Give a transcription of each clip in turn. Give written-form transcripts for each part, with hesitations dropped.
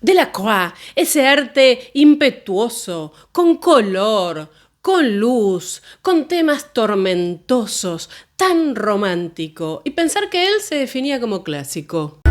Delacroix, ese arte impetuoso, con color, con luz, con temas tormentosos, tan romántico, y pensar que él se definía como clásico.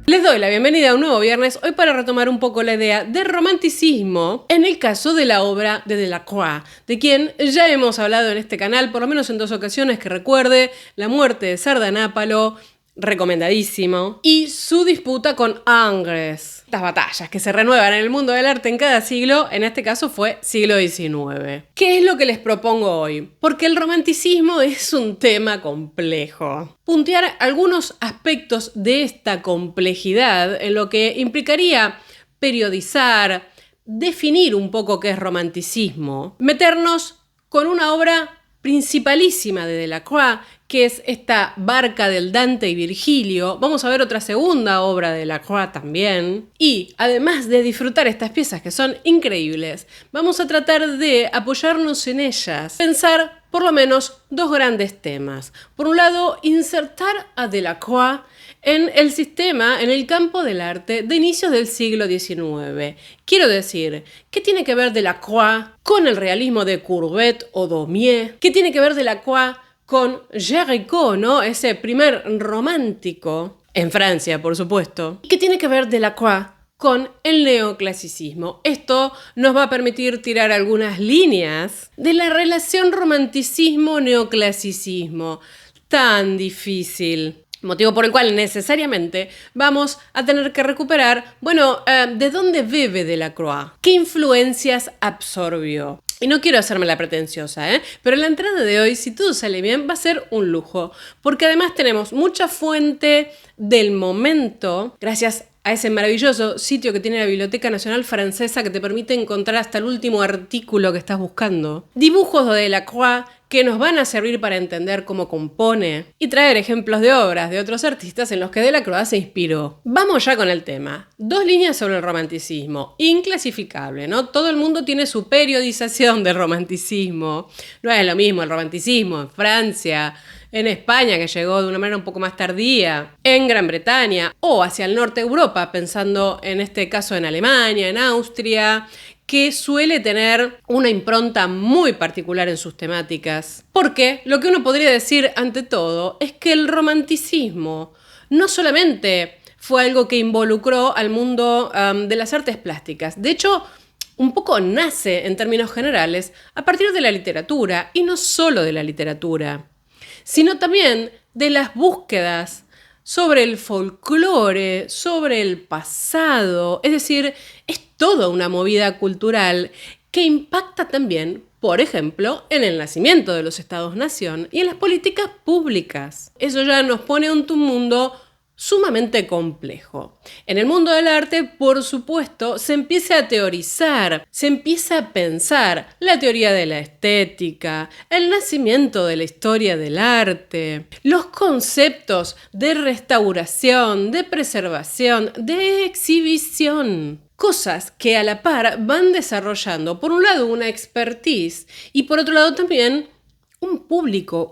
Les doy la bienvenida a un nuevo viernes, hoy para retomar un poco la idea de romanticismo en el caso de la obra de Delacroix, de quien ya hemos hablado en este canal, por lo menos en 2 ocasiones que recuerde, La muerte de Sardanápalo, recomendadísimo, y su disputa con Ingres. Estas batallas que se renuevan en el mundo del arte en cada siglo, en este caso fue siglo XIX. ¿Qué es lo que les propongo hoy? Porque el romanticismo es un tema complejo. Puntear algunos aspectos de esta complejidad en lo que implicaría periodizar, definir un poco qué es romanticismo, meternos con una obra principalísima de Delacroix, que es esta Barca del Dante y Virgilio. Vamos a ver otra segunda obra de Delacroix también. Y además de disfrutar estas piezas que son increíbles, vamos a tratar de apoyarnos en ellas, pensar por lo menos 2 grandes temas. Por un lado, insertar a Delacroix en el sistema, en el campo del arte de inicios del siglo XIX. Quiero decir, ¿qué tiene que ver Delacroix con el realismo de Courbet o Daumier? ¿Qué tiene que ver Delacroix con Géricault, ¿no? Ese primer romántico, en Francia, por supuesto? ¿Qué tiene que ver Delacroix con el neoclasicismo? Esto nos va a permitir tirar algunas líneas de la relación romanticismo-neoclasicismo, tan difícil. Motivo por el cual necesariamente vamos a tener que recuperar, ¿de dónde bebe Delacroix? ¿Qué influencias absorbió? Y no quiero hacerme la pretenciosa, pero la entrada de hoy, si todo sale bien, va a ser un lujo. Porque además tenemos mucha fuente del momento, gracias a ese maravilloso sitio que tiene la Biblioteca Nacional Francesa que te permite encontrar hasta el último artículo que estás buscando. Dibujos de Delacroix que nos van a servir para entender cómo compone y traer ejemplos de obras de otros artistas en los que Delacroix se inspiró. Vamos ya con el tema. 2 líneas sobre el romanticismo. Inclasificable, ¿no? Todo el mundo tiene su periodización del romanticismo. No es lo mismo el romanticismo en Francia, en España, que llegó de una manera un poco más tardía, en Gran Bretaña o hacia el norte de Europa, pensando en este caso en Alemania, en Austria, que suele tener una impronta muy particular en sus temáticas. Porque lo que uno podría decir ante todo es que el romanticismo no solamente fue algo que involucró al mundo de las artes plásticas. De hecho, un poco nace, en términos generales, a partir de la literatura, y no solo de la literatura, sino también de las búsquedas sobre el folclore, sobre el pasado. Es decir, es toda una movida cultural que impacta también, por ejemplo, en el nacimiento de los Estados-nación y en las políticas públicas. Eso ya nos pone ante un mundo sumamente complejo. En el mundo del arte, por supuesto, se empieza a teorizar, se empieza a pensar la teoría de la estética, el nacimiento de la historia del arte, los conceptos de restauración, de preservación, de exhibición. Cosas que a la par van desarrollando, por un lado, una expertise y por otro lado también un público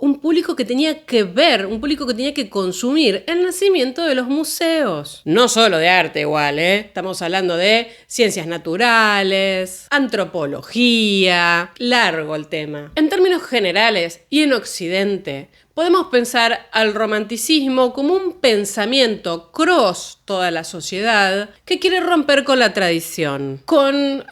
que tenía que ver, un público que tenía que consumir el nacimiento de los museos. No solo de arte igual, estamos hablando de ciencias naturales, antropología, largo el tema. En términos generales y en Occidente, podemos pensar al romanticismo como un pensamiento cross toda la sociedad que quiere romper con la tradición, con,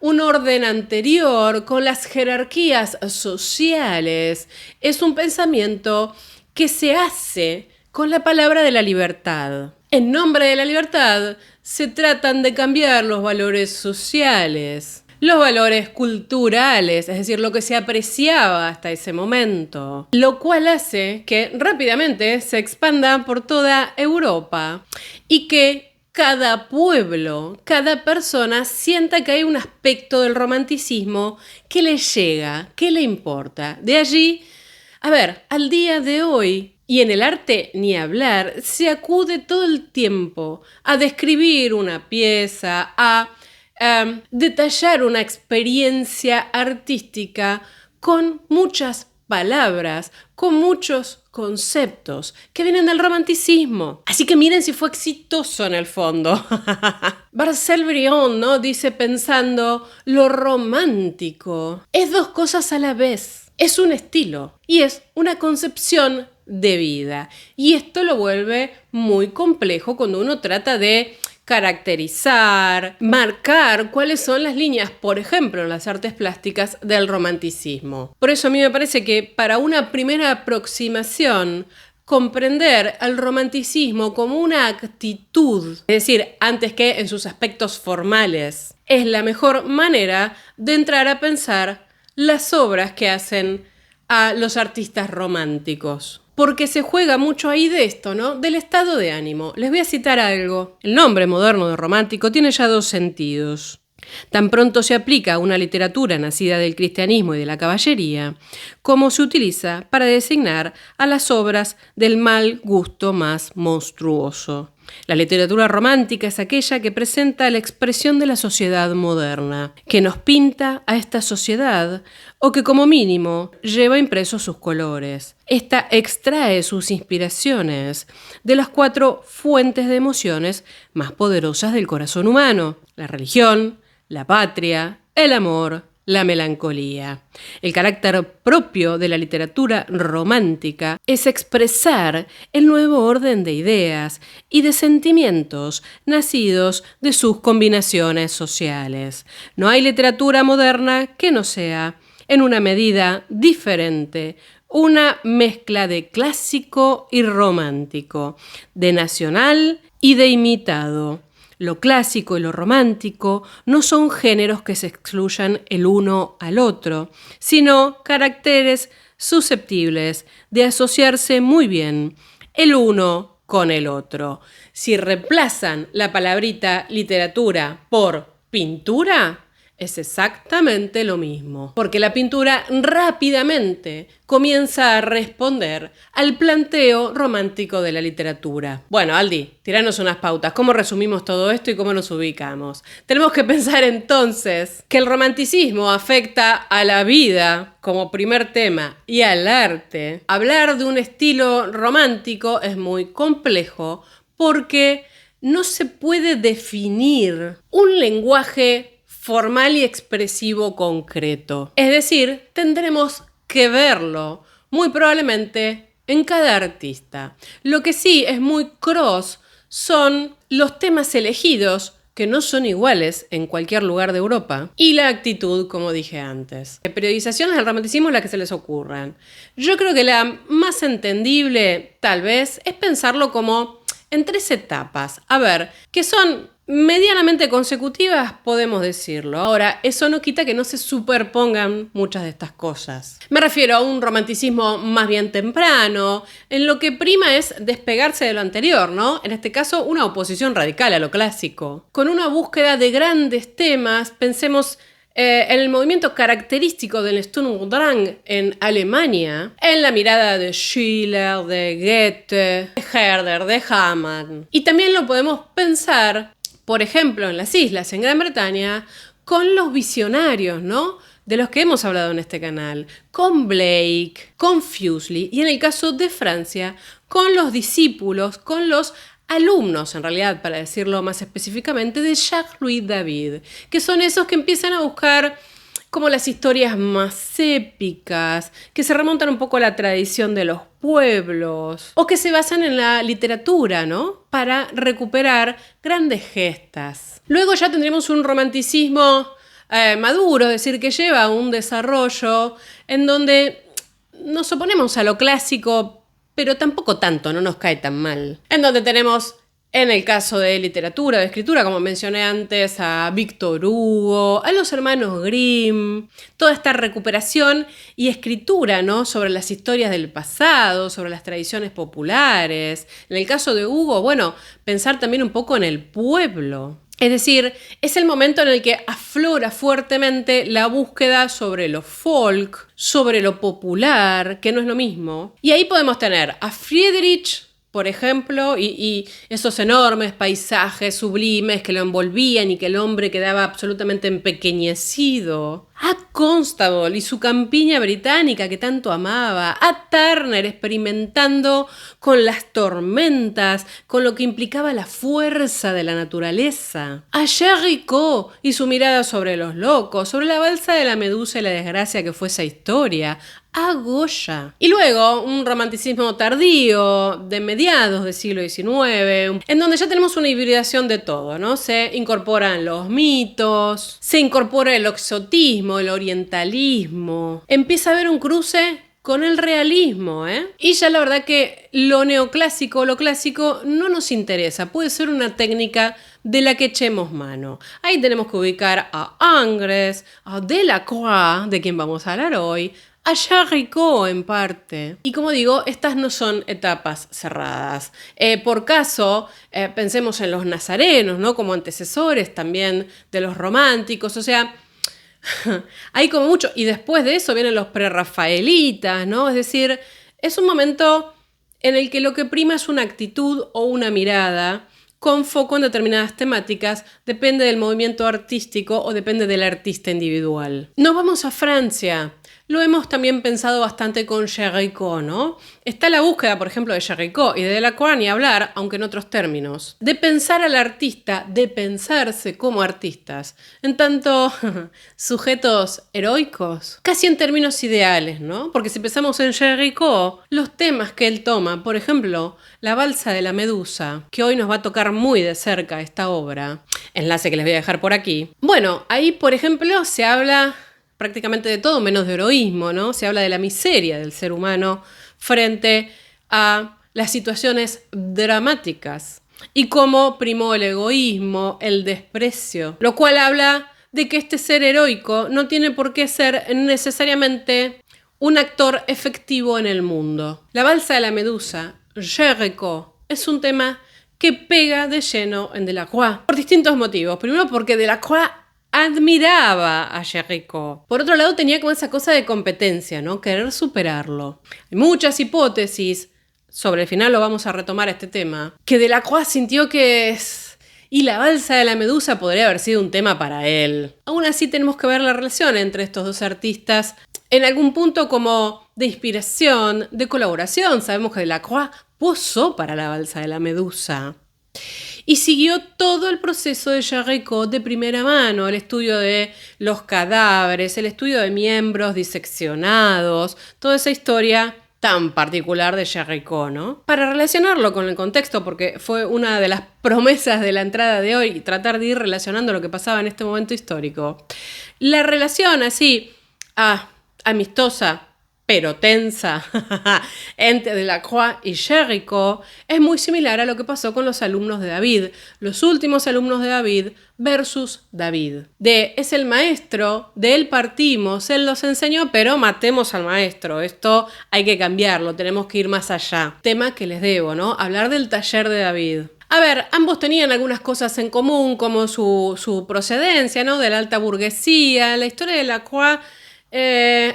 un orden anterior, con las jerarquías sociales. Es un pensamiento que se hace con la palabra de la libertad. En nombre de la libertad se tratan de cambiar los valores sociales, los valores culturales, es decir, lo que se apreciaba hasta ese momento, lo cual hace que rápidamente se expanda por toda Europa y que cada pueblo, cada persona sienta que hay un aspecto del romanticismo que le llega, que le importa. De allí, al día de hoy, y en el arte ni hablar, se acude todo el tiempo a describir una pieza, a detallar una experiencia artística con muchas palabras, con muchos conceptos que vienen del romanticismo. Así que miren si fue exitoso en el fondo. Marcel Brion, ¿no? Dice pensando, lo romántico es dos cosas a la vez. Es un estilo y es una concepción de vida. Y esto lo vuelve muy complejo cuando uno trata de caracterizar, marcar cuáles son las líneas, por ejemplo, en las artes plásticas del romanticismo. Por eso a mí me parece que para una primera aproximación, comprender al romanticismo como una actitud, es decir, antes que en sus aspectos formales, es la mejor manera de entrar a pensar las obras que hacen a los artistas románticos. Porque se juega mucho ahí de esto, ¿no? Del estado de ánimo. Les voy a citar algo. El nombre moderno de romántico tiene ya dos sentidos. Tan pronto se aplica a una literatura nacida del cristianismo y de la caballería, como se utiliza para designar a las obras del mal gusto más monstruoso. La literatura romántica es aquella que presenta la expresión de la sociedad moderna, que nos pinta a esta sociedad o que como mínimo lleva impresos sus colores. Esta extrae sus inspiraciones de las 4 fuentes de emociones más poderosas del corazón humano: la religión, la patria, el amor, la melancolía. El carácter propio de la literatura romántica es expresar el nuevo orden de ideas y de sentimientos nacidos de sus combinaciones sociales. No hay literatura moderna que no sea, en una medida diferente, una mezcla de clásico y romántico, de nacional y de imitado. Lo clásico y lo romántico no son géneros que se excluyan el uno al otro, sino caracteres susceptibles de asociarse muy bien el uno con el otro. Si reemplazan la palabrita literatura por pintura, es exactamente lo mismo, porque la pintura rápidamente comienza a responder al planteo romántico de la literatura. Bueno, Aldi, tiranos unas pautas. ¿Cómo resumimos todo esto y cómo nos ubicamos? Tenemos que pensar entonces que el romanticismo afecta a la vida como primer tema y al arte. Hablar de un estilo romántico es muy complejo porque no se puede definir un lenguaje formal y expresivo concreto. Es decir, tendremos que verlo, muy probablemente, en cada artista. Lo que sí es muy cross son los temas elegidos, que no son iguales en cualquier lugar de Europa, y la actitud, como dije antes. Periodizaciones del romanticismo las que se les ocurran. Yo creo que la más entendible, tal vez, es pensarlo como en 3 etapas. A ver, que son medianamente consecutivas, podemos decirlo. Ahora, eso no quita que no se superpongan muchas de estas cosas. Me refiero a un romanticismo más bien temprano, en lo que prima es despegarse de lo anterior, ¿no? En este caso, una oposición radical a lo clásico. Con una búsqueda de grandes temas, pensemos en el movimiento característico del Sturm und Drang en Alemania, en la mirada de Schiller, de Goethe, de Herder, de Hamann. Y también lo podemos pensar, por ejemplo, en las islas, en Gran Bretaña, con los visionarios, ¿no? De los que hemos hablado en este canal, con Blake, con Fuseli, y en el caso de Francia, con los discípulos, con los alumnos, en realidad, para decirlo más específicamente, de Jacques-Louis David, que son esos que empiezan a buscar como las historias más épicas, que se remontan un poco a la tradición de los pueblos, o que se basan en la literatura, ¿no? Para recuperar grandes gestas. Luego ya tendremos un romanticismo maduro, es decir, que lleva a un desarrollo en donde nos oponemos a lo clásico, pero tampoco tanto, no nos cae tan mal. En donde tenemos, en el caso de literatura, de escritura, como mencioné antes, a Víctor Hugo, a los hermanos Grimm, toda esta recuperación y escritura, ¿no? Sobre las historias del pasado, sobre las tradiciones populares. En el caso de Hugo, bueno, pensar también un poco en el pueblo. Es decir, es el momento en el que aflora fuertemente la búsqueda sobre lo folk, sobre lo popular, que no es lo mismo. Y ahí podemos tener a Friedrich por ejemplo, y esos enormes paisajes sublimes que lo envolvían y que el hombre quedaba absolutamente empequeñecido. A Constable y su campiña británica que tanto amaba. A Turner experimentando con las tormentas, con lo que implicaba la fuerza de la naturaleza. A Géricault y su mirada sobre los locos, sobre la balsa de la medusa y la desgracia que fue esa historia. A Goya. Y luego un romanticismo tardío de mediados del siglo XIX, en donde ya tenemos una hibridación de todo, ¿no? Se incorporan los mitos, se incorpora el exotismo, el orientalismo. Empieza a haber un cruce con el realismo, ¿eh? Y ya la verdad que lo neoclásico, lo clásico, no nos interesa. Puede ser una técnica de la que echemos mano. Ahí tenemos que ubicar a Ingres, a Delacroix, de quien vamos a hablar hoy, a Géricault en parte. Y como digo, estas no son etapas cerradas. Por caso, pensemos en los nazarenos, ¿no? Como antecesores también de los románticos. O sea, hay como mucho. Y después de eso vienen los prerrafaelitas, ¿no? Es decir, es un momento en el que lo que prima es una actitud o una mirada con foco en determinadas temáticas, depende del movimiento artístico o depende del artista individual. Nos vamos a Francia. Lo hemos también pensado bastante con Géricault, ¿no? Está la búsqueda, por ejemplo, de Géricault y de Delacroix, ni hablar, aunque en otros términos, de pensar al artista, de pensarse como artistas, en tanto sujetos heroicos, casi en términos ideales, ¿no? Porque si pensamos en Géricault, los temas que él toma, por ejemplo, la balsa de la medusa, que hoy nos va a tocar muy de cerca esta obra, enlace que les voy a dejar por aquí. Bueno, ahí, por ejemplo, se habla prácticamente de todo menos de heroísmo, ¿no? Se habla de la miseria del ser humano frente a las situaciones dramáticas y cómo primó el egoísmo, el desprecio, lo cual habla de que este ser heroico no tiene por qué ser necesariamente un actor efectivo en el mundo. La balsa de la medusa, Géricault, es un tema que pega de lleno en Delacroix por distintos motivos. Primero porque Delacroix admiraba a Géricault. Por otro lado, tenía como esa cosa de competencia, ¿no? Querer superarlo. Hay muchas hipótesis, sobre el final lo vamos a retomar este tema, que Delacroix sintió que y la balsa de la medusa podría haber sido un tema para él. Aún así tenemos que ver la relación entre estos dos artistas en algún punto como de inspiración, de colaboración. Sabemos que Delacroix posó para la balsa de la medusa. Y siguió todo el proceso de Géricault de primera mano, el estudio de los cadáveres, el estudio de miembros diseccionados, toda esa historia tan particular de Géricault, ¿no? Para relacionarlo con el contexto, porque fue una de las promesas de la entrada de hoy, tratar de ir relacionando lo que pasaba en este momento histórico. La relación así, amistosa, pero tensa, entre Delacroix y Géricault es muy similar a lo que pasó con los alumnos de David, los últimos alumnos de David versus David. Es el maestro, de él partimos, él nos enseñó, pero matemos al maestro, esto hay que cambiarlo, tenemos que ir más allá. Tema que les debo, ¿no? Hablar del taller de David. A ver, ambos tenían algunas cosas en común, como su procedencia, ¿no? De la alta burguesía, la historia de Delacroix.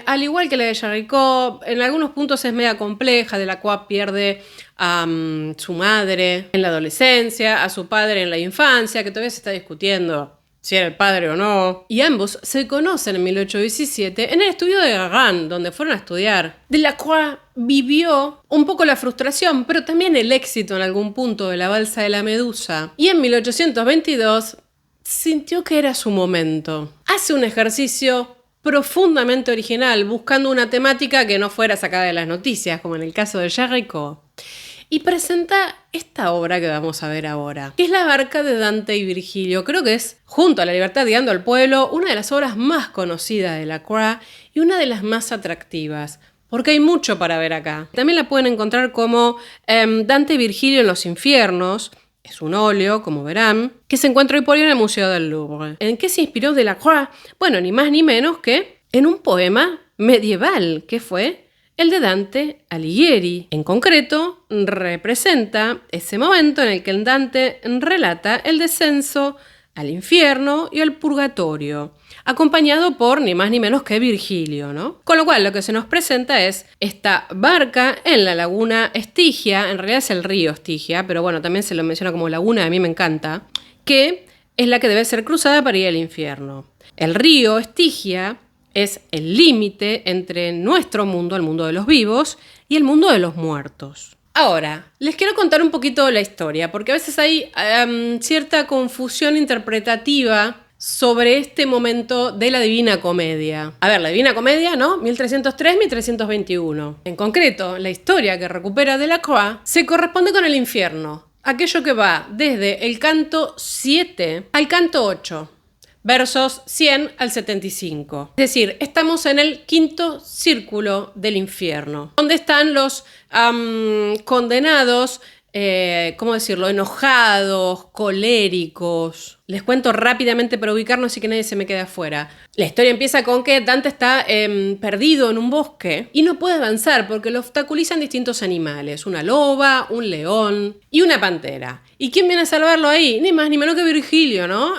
Al igual que la de Géricault, en algunos puntos es media compleja. Delacroix pierde a su madre en la adolescencia, a su padre en la infancia, que todavía se está discutiendo si era el padre o no. Y ambos se conocen en 1817 en el estudio de Gauguin, donde fueron a estudiar. Delacroix vivió un poco la frustración, pero también el éxito en algún punto de la balsa de la medusa. Y en 1822 sintió que era su momento. Hace un ejercicio profundamente original, buscando una temática que no fuera sacada de las noticias, como en el caso de Géricault, y presenta esta obra que vamos a ver ahora, que es La barca de Dante y Virgilio. Creo que es, junto a La libertad guiando al pueblo, una de las obras más conocidas de Delacroix y una de las más atractivas, porque hay mucho para ver acá. También la pueden encontrar como Dante y Virgilio en los infiernos. Es un óleo, como verán, que se encuentra hoy por hoy en el Museo del Louvre. ¿En qué se inspiró Delacroix? Bueno, ni más ni menos que en un poema medieval, que fue el de Dante Alighieri. En concreto, representa ese momento en el que Dante relata el descenso al infierno y al purgatorio, acompañado por ni más ni menos que Virgilio, ¿no? Con lo cual lo que se nos presenta es esta barca en la laguna Estigia, en realidad es el río Estigia, pero bueno, también se lo menciona como laguna, a mí me encanta, que es la que debe ser cruzada para ir al infierno. El río Estigia es el límite entre nuestro mundo, el mundo de los vivos, y el mundo de los muertos. Ahora, les quiero contar un poquito la historia, porque a veces hay cierta confusión interpretativa sobre este momento de la Divina Comedia. A ver, la Divina Comedia, ¿no? 1303-1321. En concreto, la historia que recupera Delacroix se corresponde con el infierno, aquello que va desde el canto 7 al canto 8. Versos 100 al 75. Es decir, estamos en el quinto círculo del infierno, donde están los condenados, ¿cómo decirlo?, enojados, coléricos. Les cuento rápidamente para ubicarnos y que nadie se me quede afuera. La historia empieza con que Dante está perdido en un bosque y no puede avanzar porque lo obstaculizan distintos animales. Una loba, un león y una pantera. ¿Y quién viene a salvarlo ahí? Ni más ni menos que Virgilio, ¿no?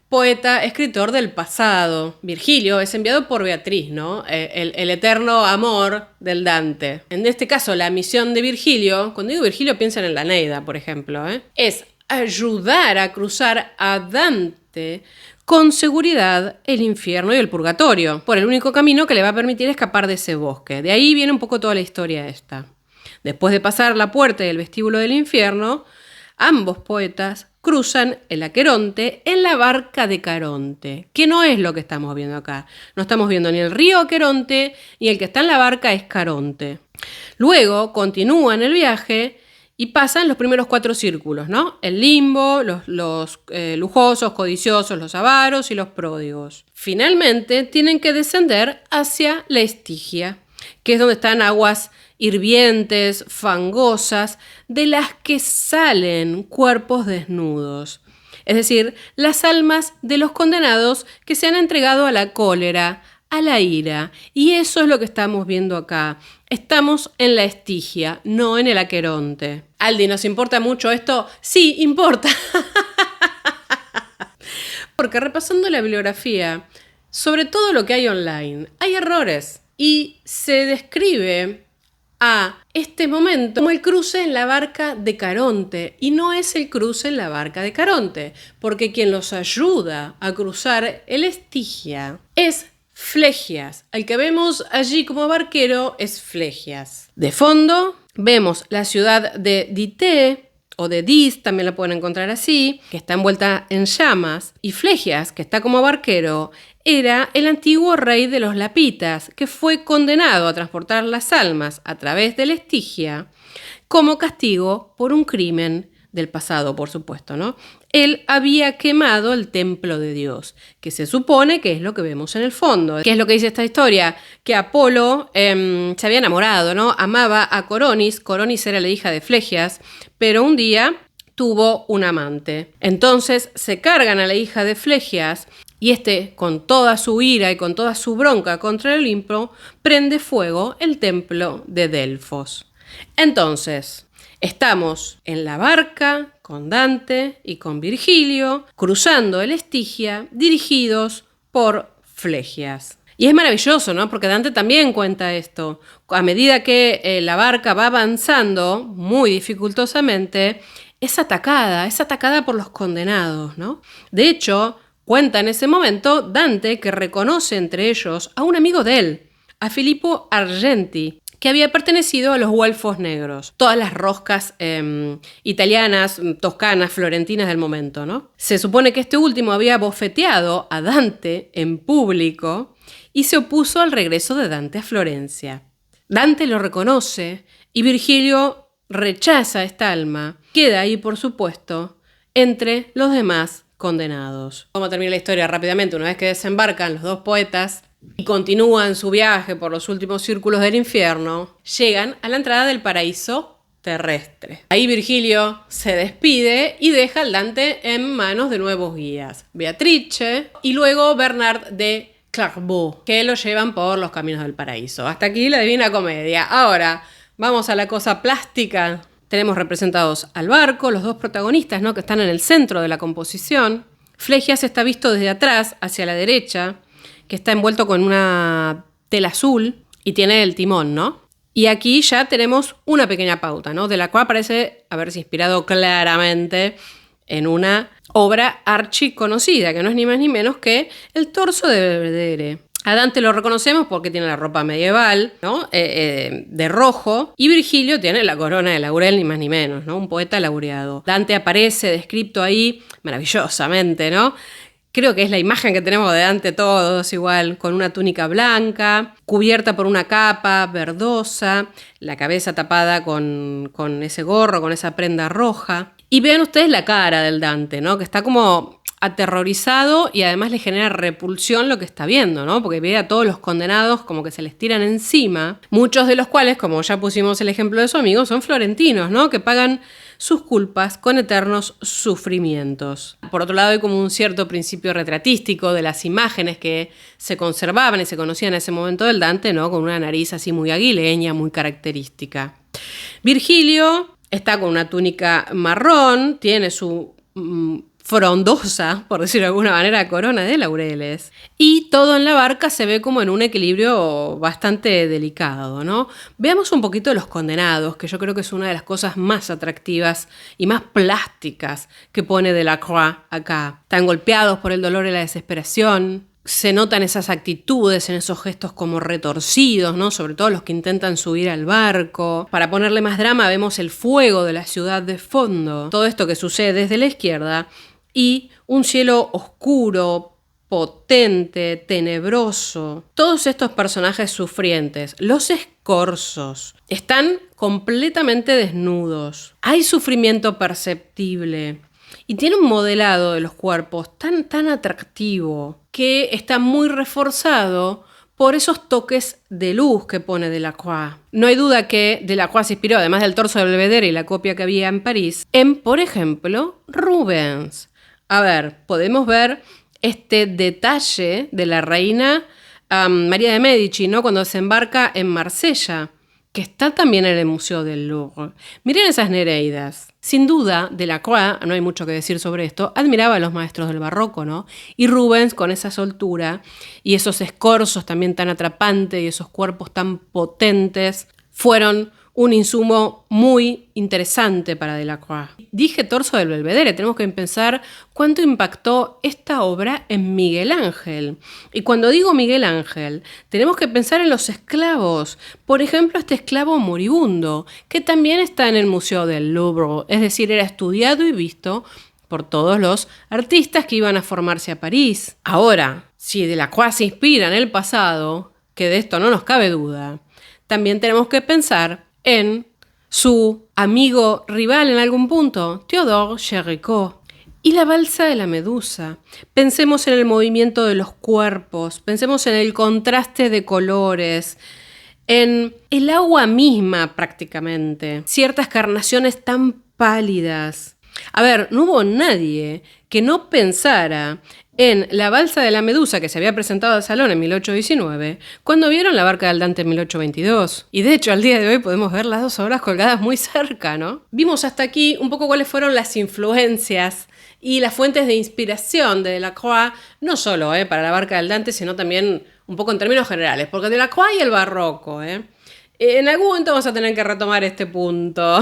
Poeta, escritor del pasado. Virgilio es enviado por Beatriz, ¿no? El eterno amor del Dante. En este caso, la misión de Virgilio, cuando digo Virgilio piensan en la Eneida, por ejemplo, es ayudar a cruzar a Dante con seguridad el infierno y el purgatorio, por el único camino que le va a permitir escapar de ese bosque. De ahí viene un poco toda la historia esta. Después de pasar la puerta y el vestíbulo del infierno, ambos poetas cruzan el Aqueronte en la barca de Caronte, que no es lo que estamos viendo acá. No estamos viendo ni el río Aqueronte, ni el que está en la barca es Caronte. Luego continúan el viaje y pasan los primeros 4 círculos, ¿no? El limbo, los lujosos, codiciosos, los avaros y los pródigos. Finalmente tienen que descender hacia la Estigia, que es donde están aguas hirvientes, fangosas, de las que salen cuerpos desnudos. Es decir, las almas de los condenados que se han entregado a la cólera, a la ira. Y eso es lo que estamos viendo acá. Estamos en la Estigia, no en el Aqueronte. Aldi, ¿nos importa mucho esto? Sí, importa. Porque repasando la bibliografía, sobre todo lo que hay online, hay errores. Y se describe a este momento como el cruce en la barca de Caronte, y no es el cruce en la barca de Caronte, porque quien los ayuda a cruzar el Estigia es Flegias. Al que vemos allí como barquero es Flegias. De fondo vemos la ciudad de Dité, o de Dis, también la pueden encontrar así, que está envuelta en llamas, y Flegias, que está como barquero, era el antiguo rey de los Lapitas, que fue condenado a transportar las almas a través de la Estigia como castigo por un crimen del pasado, por supuesto, ¿no? Él había quemado el templo de Dios, que se supone que es lo que vemos en el fondo. ¿Qué es lo que dice esta historia? Que Apolo se había enamorado, ¿no? Amaba a Coronis. Coronis era la hija de Flegias, pero un día tuvo un amante. Entonces se cargan a la hija de Flegias y con toda su ira y con toda su bronca contra el Olimpo, prende fuego el templo de Delfos. Entonces, estamos en la barca con Dante y con Virgilio, cruzando el Estigia, dirigidos por Flegias. Y es maravilloso, ¿no? Porque Dante también cuenta esto. A medida que la barca va avanzando, muy dificultosamente, es atacada por los condenados, ¿no? De hecho, cuenta en ese momento Dante que reconoce entre ellos a un amigo de él, a Filippo Argenti, que había pertenecido a los Guelfos Negros, todas las roscas italianas, toscanas, florentinas del momento, ¿no? Se supone que este último había bofeteado a Dante en público y se opuso al regreso de Dante a Florencia. Dante lo reconoce y Virgilio rechaza esta alma. Queda ahí, por supuesto, entre los demás condenados. Vamos a terminar la historia rápidamente. Una vez que desembarcan los dos poetas y continúan su viaje por los últimos círculos del infierno, llegan a la entrada del paraíso terrestre. Ahí Virgilio se despide y deja al Dante en manos de nuevos guías, Beatrice y luego Bernard de Clairvaux, que lo llevan por los caminos del paraíso. Hasta aquí la Divina Comedia. Ahora, vamos a la cosa plástica. Tenemos representados al barco, los dos protagonistas, ¿no?, que están en el centro de la composición. Flegias está visto desde atrás, hacia la derecha, que está envuelto con una tela azul y tiene el timón, ¿no? Y aquí ya tenemos una pequeña pauta, ¿no? Delacroix parece haberse inspirado claramente en una obra archiconocida, que no es ni más ni menos que El torso de Belvedere. A Dante lo reconocemos porque tiene la ropa medieval, ¿no? De rojo, y Virgilio tiene la corona de laurel, ni más ni menos, ¿no? Un poeta laureado. Dante aparece descrito ahí maravillosamente, ¿no? Creo que es la imagen que tenemos de Dante todos igual, con una túnica blanca, cubierta por una capa verdosa, la cabeza tapada con ese gorro, con esa prenda roja. Y vean ustedes la cara del Dante, ¿no? Que está como aterrorizado y además le genera repulsión lo que está viendo, ¿no? Porque ve a todos los condenados como que se les tiran encima, muchos de los cuales, como ya pusimos el ejemplo de su amigo, son florentinos, ¿no? Que pagan sus culpas con eternos sufrimientos. Por otro lado, hay como un cierto principio retratístico de las imágenes que se conservaban y se conocían en ese momento del Dante, ¿no? Con una nariz así muy aguileña, muy característica. Virgilio está con una túnica marrón, tiene su frondosa, por decirlo de alguna manera, corona de laureles. Y todo en la barca se ve como en un equilibrio bastante delicado, ¿no? Veamos un poquito los condenados, que yo creo que es una de las cosas más atractivas y más plásticas que pone Delacroix acá. Están golpeados por el dolor y la desesperación. Se notan esas actitudes, en esos gestos como retorcidos, ¿no? Sobre todo los que intentan subir al barco. Para ponerle más drama vemos el fuego de la ciudad de fondo. Todo esto que sucede desde la izquierda y un cielo oscuro, potente, tenebroso. Todos estos personajes sufrientes, los escorzos, están completamente desnudos. Hay sufrimiento perceptible. Y tiene un modelado de los cuerpos tan atractivo que está muy reforzado por esos toques de luz que pone Delacroix. No hay duda que Delacroix se inspiró, además del torso de Belvedere y la copia que había en París, en, por ejemplo, Rubens. A ver, podemos ver este detalle de la reina María de Medici, ¿no? Cuando se embarca en Marsella, que está también en el Museo del Louvre. Miren esas nereidas. Sin duda, Delacroix, no hay mucho que decir sobre esto, admiraba a los maestros del barroco, ¿no? Y Rubens, con esa soltura y esos escorzos también tan atrapantes y esos cuerpos tan potentes, fueron un insumo muy interesante para Delacroix. Dije torso del Belvedere, tenemos que pensar cuánto impactó esta obra en Miguel Ángel. Y cuando digo Miguel Ángel, tenemos que pensar en los esclavos. Por ejemplo, este esclavo moribundo, que también está en el Museo del Louvre, es decir, era estudiado y visto por todos los artistas que iban a formarse a París. Ahora, si Delacroix se inspira en el pasado, que de esto no nos cabe duda, también tenemos que pensar en su amigo rival en algún punto, Théodore Géricault. Y la balsa de la medusa. Pensemos en el movimiento de los cuerpos, pensemos en el contraste de colores, en el agua misma prácticamente, ciertas carnaciones tan pálidas. A ver, no hubo nadie que no pensara en la balsa de la medusa que se había presentado al Salón en 1819, cuando vieron la barca del Dante en 1822. Y de hecho, al día de hoy podemos ver las dos obras colgadas muy cerca, ¿no? Vimos hasta aquí un poco cuáles fueron las influencias y las fuentes de inspiración de Delacroix, no solo para la barca del Dante, sino también un poco en términos generales, porque Delacroix y el barroco, en algún momento vamos a tener que retomar este punto.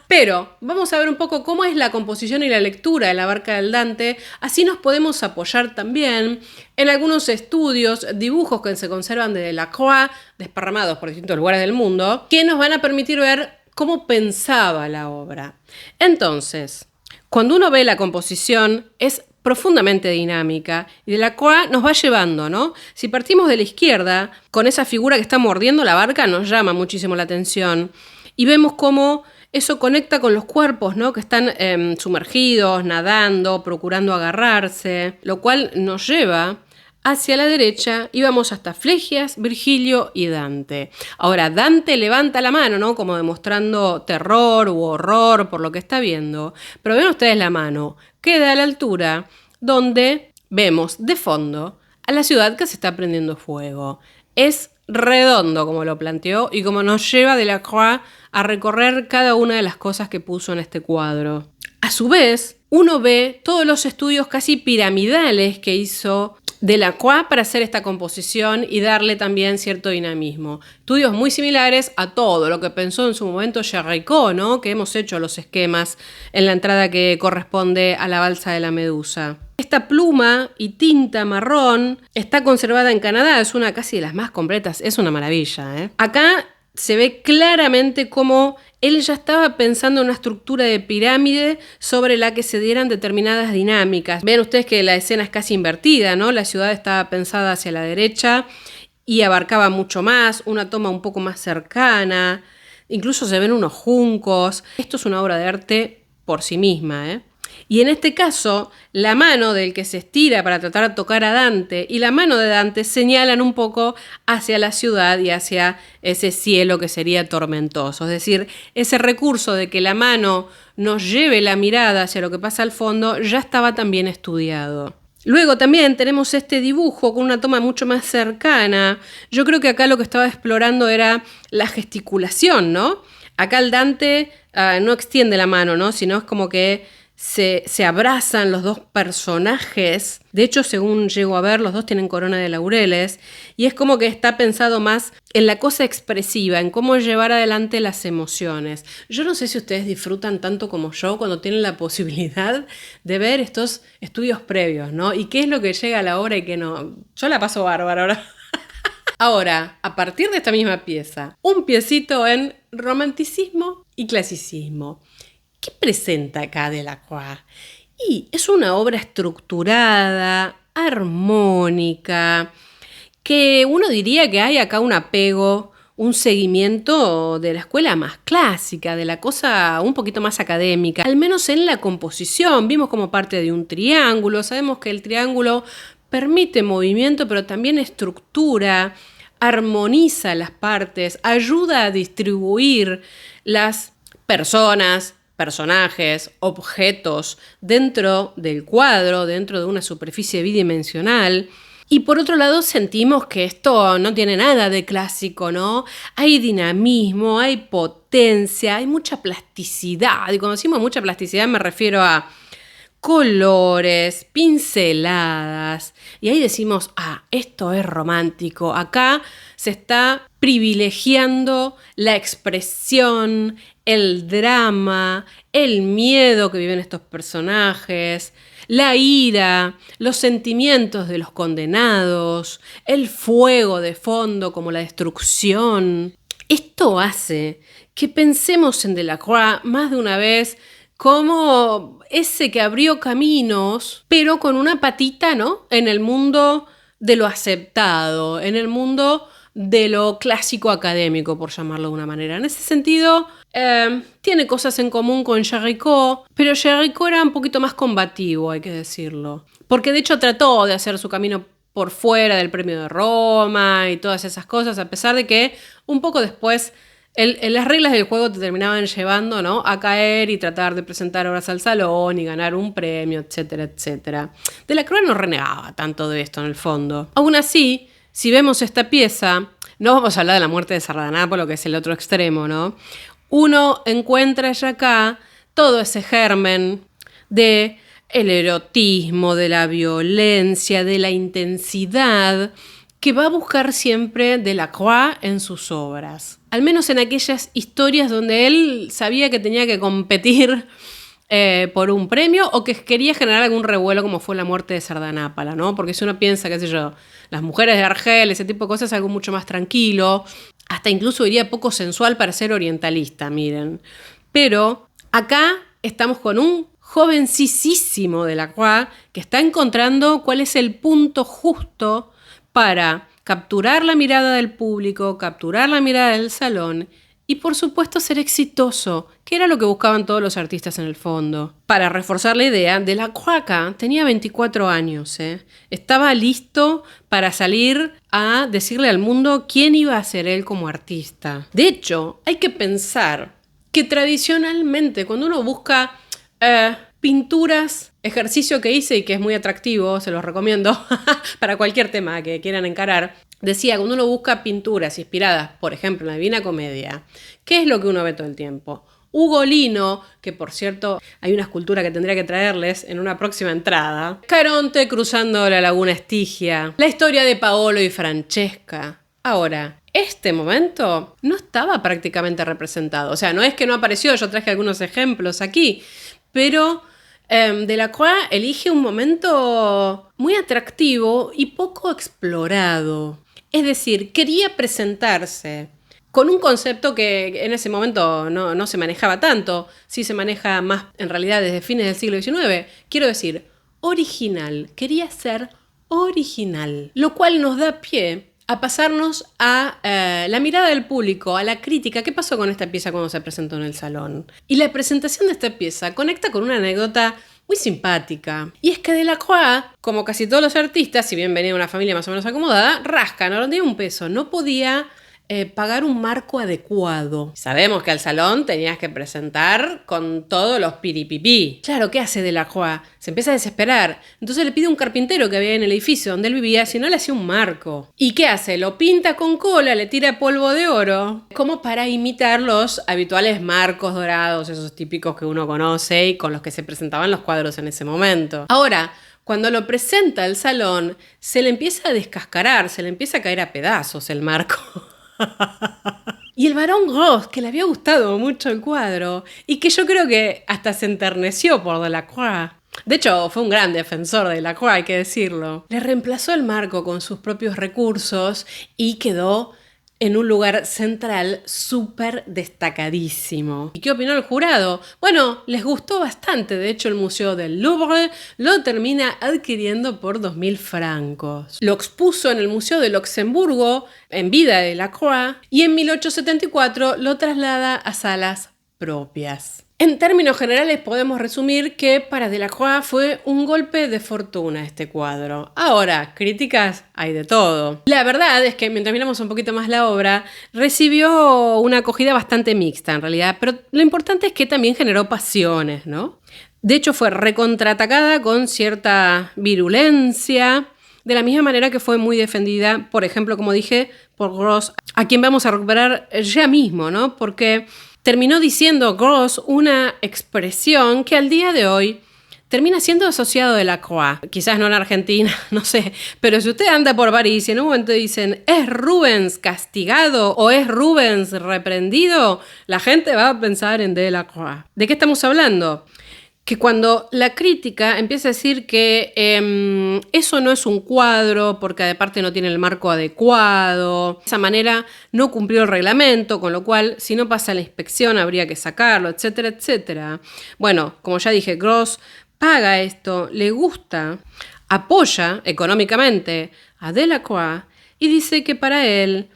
Pero vamos a ver un poco cómo es la composición y la lectura de la barca del Dante. Así nos podemos apoyar también en algunos estudios, dibujos que se conservan de Delacroix, desparramados por distintos lugares del mundo, que nos van a permitir ver cómo pensaba la obra. Entonces, cuando uno ve la composición, es profundamente dinámica y Delacroix nos va llevando, ¿no? Si partimos de la izquierda, con esa figura que está mordiendo la barca, nos llama muchísimo la atención y vemos cómo eso conecta con los cuerpos, ¿no? Que están sumergidos, nadando, procurando agarrarse, lo cual nos lleva hacia la derecha y vamos hasta Flegias, Virgilio y Dante. Ahora, Dante levanta la mano, ¿no? Como demostrando terror u horror por lo que está viendo, pero ven ustedes la mano, queda a la altura donde vemos de fondo a la ciudad que se está prendiendo fuego. Es redondo como lo planteó y como nos lleva Delacroix a recorrer cada una de las cosas que puso en este cuadro. A su vez, uno ve todos los estudios casi piramidales que hizo Delacroix para hacer esta composición y darle también cierto dinamismo. Estudios muy similares a todo lo que pensó en su momento Géricault, ¿no? Que hemos hecho los esquemas en la entrada que corresponde a la balsa de la Medusa. Esta pluma y tinta marrón está conservada en Canadá, es una casi de las más completas, es una maravilla, ¿eh? Acá se ve claramente cómo él ya estaba pensando en una estructura de pirámide sobre la que se dieran determinadas dinámicas. Ven ustedes que la escena es casi invertida, ¿no? La ciudad estaba pensada hacia la derecha y abarcaba mucho más, una toma un poco más cercana, incluso se ven unos juncos. Esto es una obra de arte por sí misma, ¿eh? Y en este caso, la mano del que se estira para tratar de tocar a Dante y la mano de Dante señalan un poco hacia la ciudad y hacia ese cielo que sería tormentoso. Es decir, ese recurso de que la mano nos lleve la mirada hacia lo que pasa al fondo ya estaba también estudiado. Luego también tenemos este dibujo con una toma mucho más cercana. Yo creo que acá lo que estaba explorando era la gesticulación, ¿no? Acá el Dante no extiende la mano, ¿no? Sino es como que se abrazan los dos personajes. De hecho, según llego a ver, los dos tienen corona de laureles y es como que está pensado más en la cosa expresiva, en cómo llevar adelante las emociones. Yo no sé si ustedes disfrutan tanto como yo cuando tienen la posibilidad de ver estos estudios previos, ¿no? Y qué es lo que llega a la obra y qué no. Yo la paso bárbaro ahora. Ahora, a partir de esta misma pieza, un piecito en romanticismo y clasicismo. ¿Qué presenta acá Delacroix? Y es una obra estructurada, armónica, que uno diría que hay acá un apego, un seguimiento de la escuela más clásica, de la cosa un poquito más académica, al menos en la composición. Vimos como parte de un triángulo, sabemos que el triángulo permite movimiento, pero también estructura, armoniza las partes, ayuda a distribuir las personajes, objetos dentro del cuadro, dentro de una superficie bidimensional. Y por otro lado sentimos que esto no tiene nada de clásico, ¿no? Hay dinamismo, hay potencia, hay mucha plasticidad. Y cuando decimos mucha plasticidad me refiero a colores, pinceladas. Y ahí decimos, esto es romántico. Acá se está privilegiando la expresión, el drama, el miedo que viven estos personajes, la ira, los sentimientos de los condenados, el fuego de fondo como la destrucción. Esto hace que pensemos en Delacroix más de una vez como ese que abrió caminos, pero con una patita, ¿no? En el mundo de lo aceptado, en el mundo de lo clásico académico, por llamarlo de una manera. En ese sentido, tiene cosas en común con Géricault, pero Géricault era un poquito más combativo, hay que decirlo. Porque de hecho trató de hacer su camino por fuera del Premio de Roma y todas esas cosas, a pesar de que un poco después las reglas del juego te terminaban llevando, ¿no?, a caer y tratar de presentar obras al salón y ganar un premio, etcétera, etcétera. Delacroix no renegaba tanto de esto en el fondo. Aún así, si vemos esta pieza, no vamos a hablar de la muerte de Sardanápolo, que es el otro extremo, ¿no? Uno encuentra ya acá todo ese germen de el erotismo, de la violencia, de la intensidad que va a buscar siempre Delacroix en sus obras. Al menos en aquellas historias donde él sabía que tenía que competir por un premio o que quería generar algún revuelo como fue la muerte de Sardanápalo, ¿no? Porque si uno piensa, qué sé yo, las mujeres de Argel, ese tipo de cosas, algo mucho más tranquilo, hasta incluso diría poco sensual para ser orientalista, miren. Pero acá estamos con un jovencísimo Delacroix que está encontrando cuál es el punto justo para capturar la mirada del público, capturar la mirada del salón y por supuesto ser exitoso, que era lo que buscaban todos los artistas en el fondo. Para reforzar la idea, Delacroix acá tenía 24 años, estaba listo para salir a decirle al mundo quién iba a ser él como artista. De hecho, hay que pensar que tradicionalmente cuando uno busca pinturas, ejercicio que hice y que es muy atractivo, se los recomiendo para cualquier tema que quieran encarar. Decía, cuando uno busca pinturas inspiradas, por ejemplo, en la Divina Comedia, ¿qué es lo que uno ve todo el tiempo? Ugolino, que por cierto hay una escultura que tendría que traerles en una próxima entrada, Caronte cruzando la laguna Estigia, la historia de Paolo y Francesca. Ahora, este momento no estaba prácticamente representado, o sea, no es que no apareció, yo traje algunos ejemplos aquí, pero Delacroix elige un momento muy atractivo y poco explorado. Es decir, quería presentarse con un concepto que en ese momento no se manejaba tanto, sí se maneja más en realidad desde fines del siglo XIX. Quiero decir, original, quería ser original, lo cual nos da pie a pasarnos a la mirada del público, a la crítica. ¿Qué pasó con esta pieza cuando se presentó en el salón? Y la presentación de esta pieza conecta con una anécdota muy simpática. Y es que Delacroix, como casi todos los artistas, si bien venía de una familia más o menos acomodada, rasca, no tenía un peso, no podía pagar un marco adecuado. Sabemos que al salón tenías que presentar con todos los piripipí. Claro, ¿qué hace Delacroix? Se empieza a desesperar. Entonces le pide a un carpintero que había en el edificio donde él vivía, si no le hacía un marco. ¿Y qué hace? Lo pinta con cola, le tira polvo de oro, como para imitar los habituales marcos dorados, esos típicos que uno conoce y con los que se presentaban los cuadros en ese momento. Ahora, cuando lo presenta al salón, se le empieza a descascarar, se le empieza a caer a pedazos el marco. Y el barón Gros, que le había gustado mucho el cuadro y que yo creo que hasta se enterneció por Delacroix. De hecho, fue un gran defensor de Delacroix, hay que decirlo. Le reemplazó el marco con sus propios recursos y quedó en un lugar central súper destacadísimo. ¿Y qué opinó el jurado? Bueno, les gustó bastante. De hecho, el Museo del Louvre lo termina adquiriendo por 2.000 francos. Lo expuso en el Museo de Luxemburgo en vida de Delacroix y en 1874 lo traslada a salas propias. En términos generales podemos resumir que para Delacroix fue un golpe de fortuna este cuadro. Ahora, críticas hay de todo. La verdad es que mientras miramos un poquito más la obra, recibió una acogida bastante mixta en realidad, pero lo importante es que también generó pasiones, ¿no? De hecho fue recontraatacada con cierta virulencia, de la misma manera que fue muy defendida, por ejemplo, como dije, por Gros, a quien vamos a recuperar ya mismo, ¿no? Porque terminó diciendo Gros una expresión que al día de hoy termina siendo asociado a Delacroix. Quizás no en Argentina, no sé, pero si usted anda por París y en un momento dicen ¿es Rubens castigado o es Rubens reprendido? La gente va a pensar en Delacroix. ¿De qué estamos hablando? Que cuando la crítica empieza a decir que eso no es un cuadro porque aparte no tiene el marco adecuado, de esa manera no cumplió el reglamento, con lo cual si no pasa la inspección habría que sacarlo, etcétera, etcétera. Bueno, como ya dije, Gros paga esto, le gusta, apoya económicamente a Delacroix y dice que para él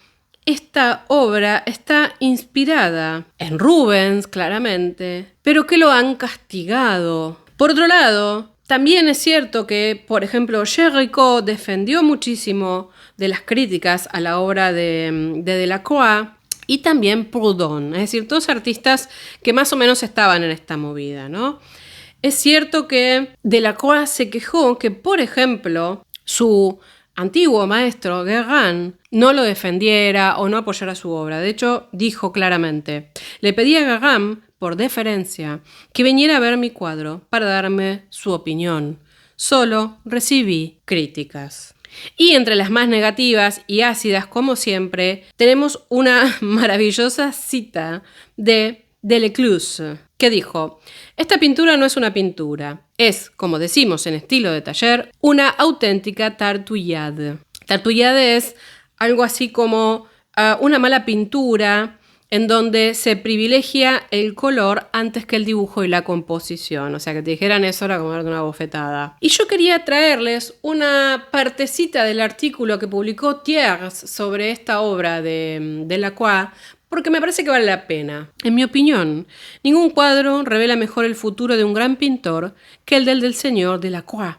esta obra está inspirada en Rubens, claramente, pero que lo han castigado. Por otro lado, también es cierto que, por ejemplo, Géricault defendió muchísimo de las críticas a la obra de Delacroix y también Proudhon, es decir, dos artistas que más o menos estaban en esta movida, ¿no? Es cierto que Delacroix se quejó que, por ejemplo, su antiguo maestro, Guérin, no lo defendiera o no apoyara su obra. De hecho, dijo claramente, le pedí a Guérin, por deferencia, que viniera a ver mi cuadro para darme su opinión. Solo recibí críticas. Y entre las más negativas y ácidas, como siempre, tenemos una maravillosa cita de Delecluse, que dijo, esta pintura no es una pintura, es, como decimos en estilo de taller, una auténtica tartouillade. Tartouillade es algo así como una mala pintura en donde se privilegia el color antes que el dibujo y la composición. O sea, que te dijeran eso era como darte una bofetada. Y yo quería traerles una partecita del artículo que publicó Thiers sobre esta obra de Delacroix, porque me parece que vale la pena. En mi opinión, ningún cuadro revela mejor el futuro de un gran pintor que el del señor Delacroix,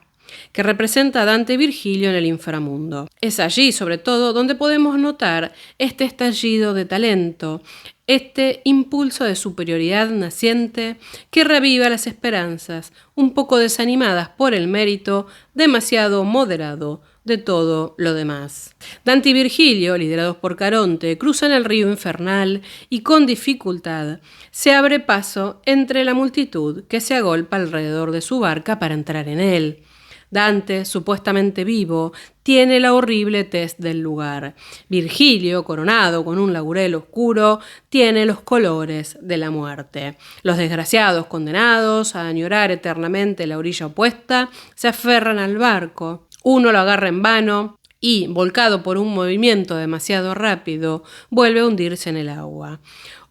que representa a Dante y Virgilio en el inframundo. Es allí, sobre todo, donde podemos notar este estallido de talento, este impulso de superioridad naciente que reaviva las esperanzas, un poco desanimadas por el mérito demasiado moderado de todo lo demás. Dante y Virgilio, liderados por Caronte, cruzan el río infernal y con dificultad se abre paso entre la multitud que se agolpa alrededor de su barca para entrar en él. Dante, supuestamente vivo, tiene la horrible tez del lugar. Virgilio, coronado con un laurel oscuro, tiene los colores de la muerte. Los desgraciados condenados a añorar eternamente la orilla opuesta se aferran al barco. Uno lo agarra en vano y, volcado por un movimiento demasiado rápido, vuelve a hundirse en el agua.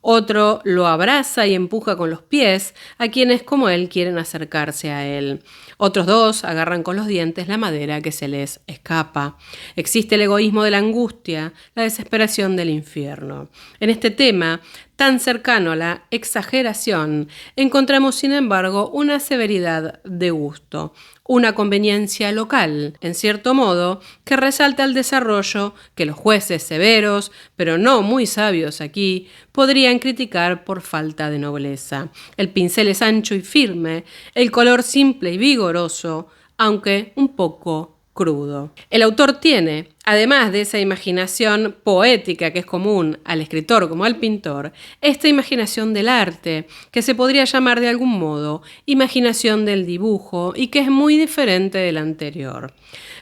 Otro lo abraza y empuja con los pies a quienes como él quieren acercarse a él. Otros dos agarran con los dientes la madera que se les escapa. Existe el egoísmo de la angustia, la desesperación del infierno. En este tema, tan cercano a la exageración, encontramos sin embargo una severidad de gusto, una conveniencia local, en cierto modo, que resalta el desarrollo que los jueces severos, pero no muy sabios aquí, podrían criticar por falta de nobleza. El pincel es ancho y firme, el color simple y vigoroso, aunque un poco crudo. El autor tiene, además de esa imaginación poética que es común al escritor como al pintor, esta imaginación del arte, que se podría llamar de algún modo imaginación del dibujo y que es muy diferente de la anterior.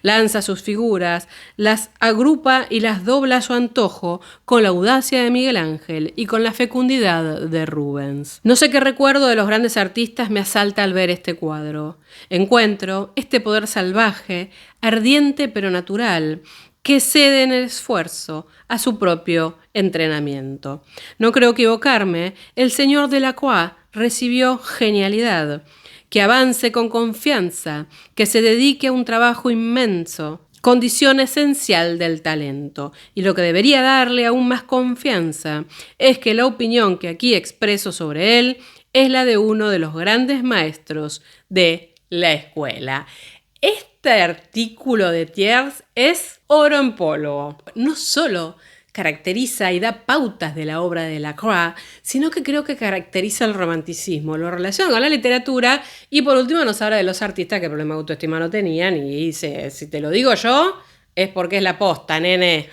Lanza sus figuras, las agrupa y las dobla a su antojo con la audacia de Miguel Ángel y con la fecundidad de Rubens. No sé qué recuerdo de los grandes artistas me asalta al ver este cuadro. Encuentro este poder salvaje, ardiente pero natural, que cede en el esfuerzo a su propio entrenamiento. No creo equivocarme, el señor Delacroix recibió genialidad, que avance con confianza, que se dedique a un trabajo inmenso, condición esencial del talento. Y lo que debería darle aún más confianza es que la opinión que aquí expreso sobre él es la de uno de los grandes maestros de la escuela. Este artículo de Thiers es oro en polvo. No solo caracteriza y da pautas de la obra de Delacroix, sino que creo que caracteriza el romanticismo, lo relaciona con la literatura y por último nos habla de los artistas que problema de autoestima no tenían y dice, si te lo digo yo, es porque es la posta, nene.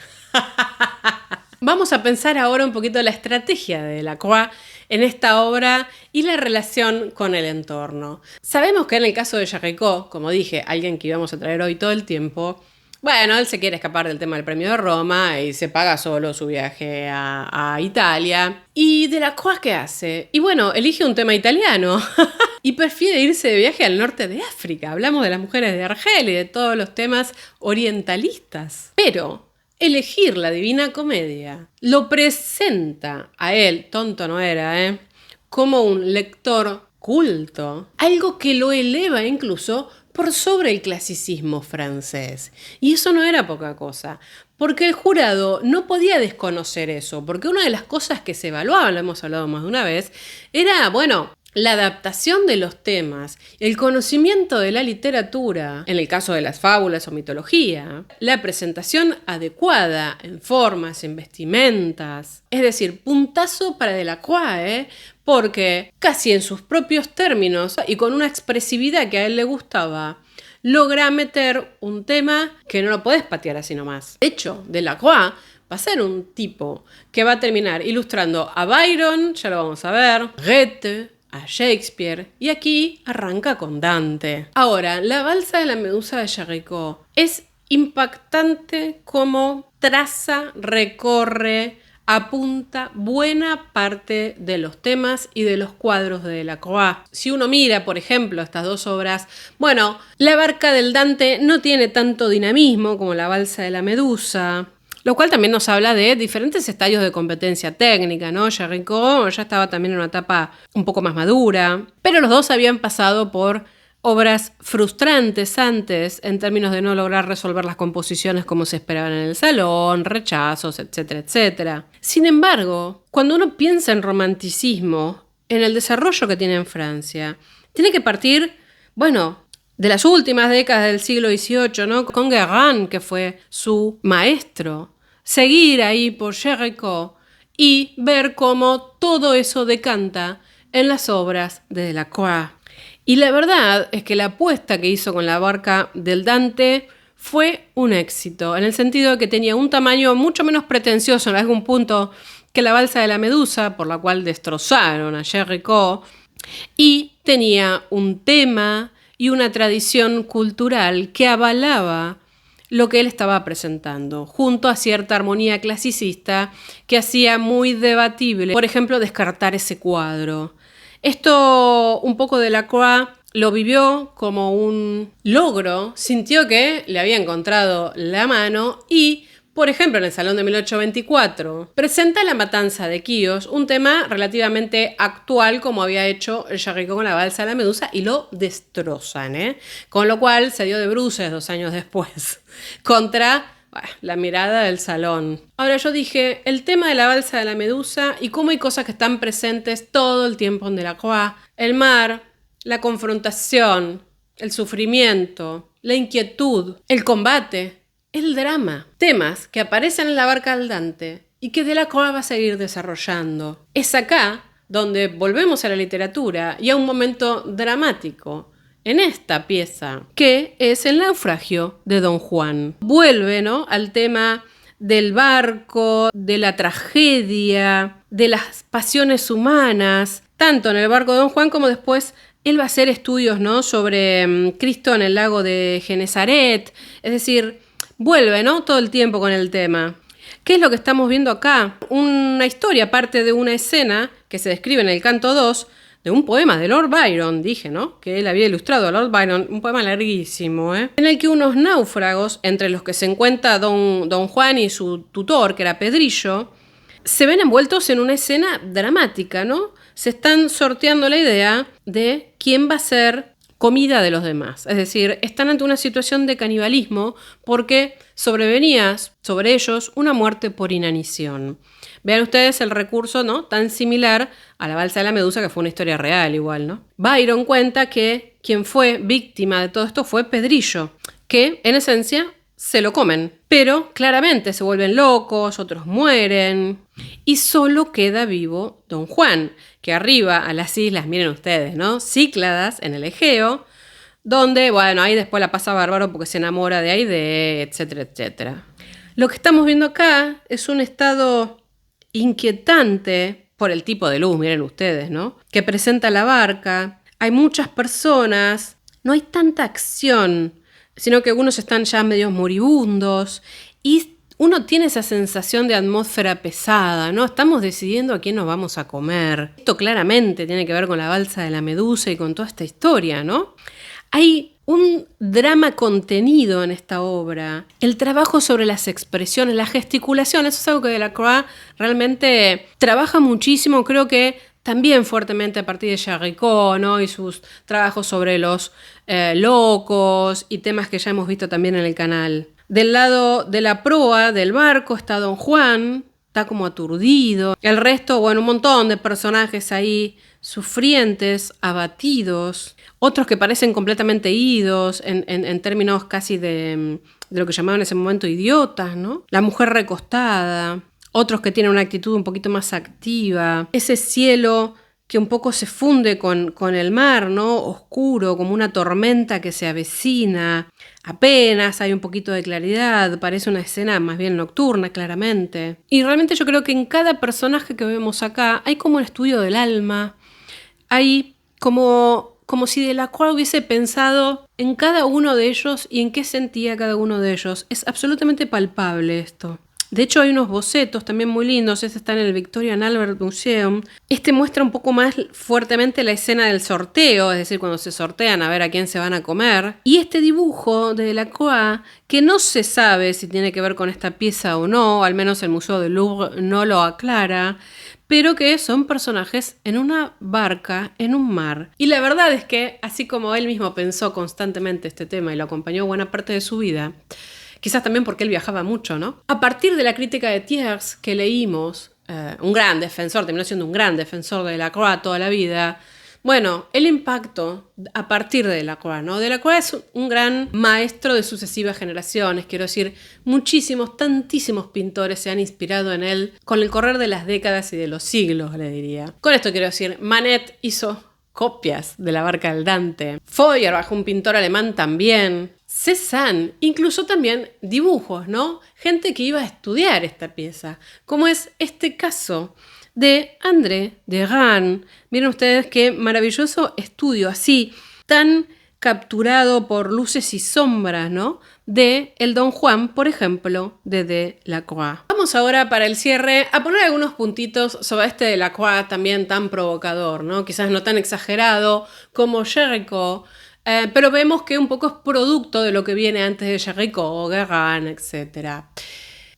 Vamos a pensar ahora un poquito la estrategia de Delacroix en esta obra y la relación con el entorno. Sabemos que en el caso de Géricault, como dije, alguien que íbamos a traer hoy todo el tiempo, bueno, él se quiere escapar del tema del premio de Roma y se paga solo su viaje a Italia. ¿Y Delacroix qué hace? Y bueno, elige un tema italiano y prefiere irse de viaje al norte de África. Hablamos de las mujeres de Argel y de todos los temas orientalistas. Pero elegir la Divina Comedia lo presenta a él, tonto no era, como un lector culto, algo que lo eleva incluso por sobre el clasicismo francés. Y eso no era poca cosa, porque el jurado no podía desconocer eso, porque una de las cosas que se evaluaban, lo hemos hablado más de una vez, era, la adaptación de los temas, el conocimiento de la literatura, en el caso de las fábulas o mitología, la presentación adecuada en formas, en vestimentas. Es decir, puntazo para Delacroix, porque casi en sus propios términos y con una expresividad que a él le gustaba, logra meter un tema que no lo podés patear así nomás. De hecho, Delacroix va a ser un tipo que va a terminar ilustrando a Byron, ya lo vamos a ver, Goethe, a Shakespeare, y aquí arranca con Dante. Ahora, la balsa de la medusa de Géricault es impactante como traza, recorre, apunta buena parte de los temas y de los cuadros de Delacroix. Si uno mira, por ejemplo, estas dos obras, la barca del Dante no tiene tanto dinamismo como la balsa de la medusa, lo cual también nos habla de diferentes estadios de competencia técnica, ¿no? Géricault ya estaba también en una etapa un poco más madura, pero los dos habían pasado por obras frustrantes antes en términos de no lograr resolver las composiciones como se esperaban en el salón, rechazos, etcétera, etcétera. Sin embargo, cuando uno piensa en romanticismo, en el desarrollo que tiene en Francia, tiene que partir, de las últimas décadas del siglo XVIII, ¿no? Con Guérin, que fue su maestro, seguir ahí por Géricault y ver cómo todo eso decanta en las obras de Delacroix. Y la verdad es que la apuesta que hizo con la barca del Dante fue un éxito, en el sentido de que tenía un tamaño mucho menos pretencioso en algún punto que la balsa de la Medusa, por la cual destrozaron a Géricault, y tenía un tema y una tradición cultural que avalaba lo que él estaba presentando, junto a cierta armonía clasicista que hacía muy debatible, por ejemplo, descartar ese cuadro. Esto un poco Delacroix lo vivió como un logro, sintió que le había encontrado la mano y, por ejemplo, en el Salón de 1824, presenta La matanza de Quíos, un tema relativamente actual como había hecho Géricault con la balsa de la Medusa, y lo destrozan, Con lo cual se dio de bruces 2 años después contra la mirada del salón. Ahora yo dije, el tema de la balsa de la Medusa y cómo hay cosas que están presentes todo el tiempo en Delacroix, el mar, la confrontación, el sufrimiento, la inquietud, el combate, el drama. Temas que aparecen en La barca del Dante y que Delacroix va a seguir desarrollando. Es acá donde volvemos a la literatura y a un momento dramático en esta pieza, que es el naufragio de Don Juan. Vuelve, ¿no?, al tema del barco, de la tragedia, de las pasiones humanas, tanto en el barco de Don Juan como después él va a hacer estudios, ¿no?, sobre Cristo en el lago de Genesaret. Es decir, vuelve, ¿no?, todo el tiempo con el tema. ¿Qué es lo que estamos viendo acá? Una historia, parte de una escena que se describe en el canto 2 de un poema de Lord Byron, dije, ¿no?, que él había ilustrado a Lord Byron, un poema larguísimo, en el que unos náufragos, entre los que se encuentra Don Juan y su tutor, que era Pedrillo, se ven envueltos en una escena dramática, ¿no? Se están sorteando la idea de quién va a ser comida de los demás. Es decir, están ante una situación de canibalismo porque sobrevenía sobre ellos una muerte por inanición. Vean ustedes el recurso, ¿no?, tan similar a la balsa de la Medusa, que fue una historia real igual, ¿no? Byron cuenta que quien fue víctima de todo esto fue Pedrillo, que en esencia se lo comen, pero claramente se vuelven locos, otros mueren, y solo queda vivo Don Juan, que arriba a las islas, miren ustedes, ¿no?, Cícladas, en el Egeo, donde, bueno, ahí después la pasa bárbaro porque se enamora de Aide, etcétera, etcétera. Lo que estamos viendo acá es un estado inquietante por el tipo de luz, miren ustedes, ¿no?, que presenta la barca. Hay muchas personas, no hay tanta acción, sino que algunos están ya medio moribundos y uno tiene esa sensación de atmósfera pesada, ¿no? Estamos decidiendo a quién nos vamos a comer. Esto claramente tiene que ver con la balsa de la Medusa y con toda esta historia, ¿no? Hay un drama contenido en esta obra. El trabajo sobre las expresiones, la gesticulación, eso es algo que Delacroix realmente trabaja muchísimo, creo que también fuertemente a partir de Géricault, ¿no?, y sus trabajos sobre los locos y temas que ya hemos visto también en el canal. Del lado de la proa del barco está Don Juan, está como aturdido. El resto, bueno, un montón de personajes ahí sufrientes, abatidos, otros que parecen completamente idos, en términos casi de lo que llamaban en ese momento idiotas, ¿no? La mujer recostada, otros que tienen una actitud un poquito más activa, ese cielo que un poco se funde con el mar, ¿no?, oscuro, como una tormenta que se avecina. Apenas hay un poquito de claridad, parece una escena más bien nocturna, claramente. Y realmente yo creo que en cada personaje que vemos acá hay como un estudio del alma, hay como si Delacroix hubiese pensado en cada uno de ellos y en qué sentía cada uno de ellos. Es absolutamente palpable esto. De hecho, hay unos bocetos también muy lindos. Este está en el Victoria and Albert Museum. Este muestra un poco más fuertemente la escena del sorteo, es decir, cuando se sortean a ver a quién se van a comer. Y este dibujo de Delacroix, que no se sabe si tiene que ver con esta pieza o no, al menos el Museo del Louvre no lo aclara, pero que son personajes en una barca, en un mar. Y la verdad es que, así como él mismo pensó constantemente este tema y lo acompañó buena parte de su vida, quizás también porque él viajaba mucho, ¿no? A partir de la crítica de Thiers que leímos, un gran defensor, terminó siendo un gran defensor de Delacroix toda la vida. Bueno, el impacto a partir de Delacroix, ¿no? Delacroix es un gran maestro de sucesivas generaciones, quiero decir, muchísimos, tantísimos pintores se han inspirado en él con el correr de las décadas y de los siglos, le diría. Con esto quiero decir, Manet hizo copias de la barca del Dante. Feuerbach, un pintor alemán, también. Cézanne incluso también dibujos, ¿no? Gente que iba a estudiar esta pieza, como es este caso de André Derain. Miren ustedes qué maravilloso estudio, así, tan capturado por luces y sombras, ¿no? De el Don Juan, por ejemplo, de Delacroix. Vamos ahora para el cierre a poner algunos puntitos sobre este Delacroix también tan provocador, ¿no? Quizás no tan exagerado como Géricault, pero vemos que un poco es producto de lo que viene antes de Géricault, Guérin, etc.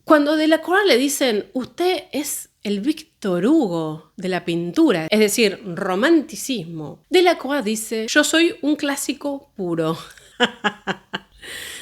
Cuando Delacroix le dicen, usted es el Víctor Hugo de la pintura, es decir, romanticismo, Delacroix dice, yo soy un clásico puro.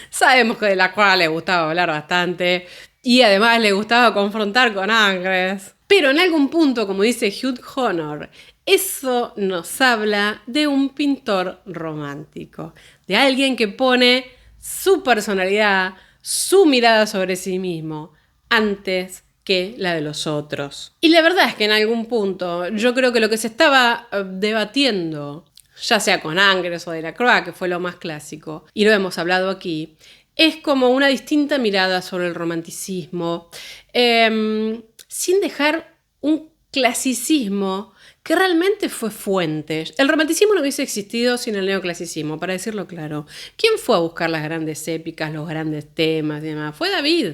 Sabemos que a Delacroix le gustaba hablar bastante y además le gustaba confrontar con Angres. Pero en algún punto, como dice Hugh Honor, eso nos habla de un pintor romántico, de alguien que pone su personalidad, su mirada sobre sí mismo, antes que la de los otros. Y la verdad es que en algún punto yo creo que lo que se estaba debatiendo, ya sea con Angres o Delacroix, que fue lo más clásico, y lo hemos hablado aquí, es como una distinta mirada sobre el romanticismo, sin dejar un clasicismo que realmente fue fuente. El romanticismo no hubiese existido sin el neoclasicismo, para decirlo claro. ¿Quién fue a buscar las grandes épicas, los grandes temas y demás? Fue David.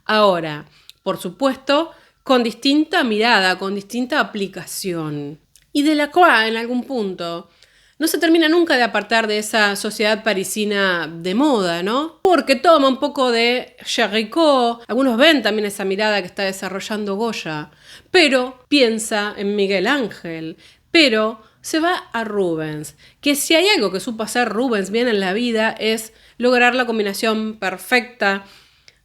Ahora, por supuesto, con distinta mirada, con distinta aplicación. Y Delacroix, en algún punto, no se termina nunca de apartar de esa sociedad parisina de moda, ¿no? Porque toma un poco de Géricault, algunos ven también esa mirada que está desarrollando Goya, pero piensa en Miguel Ángel, pero se va a Rubens, que si hay algo que supo hacer Rubens bien en la vida es lograr la combinación perfecta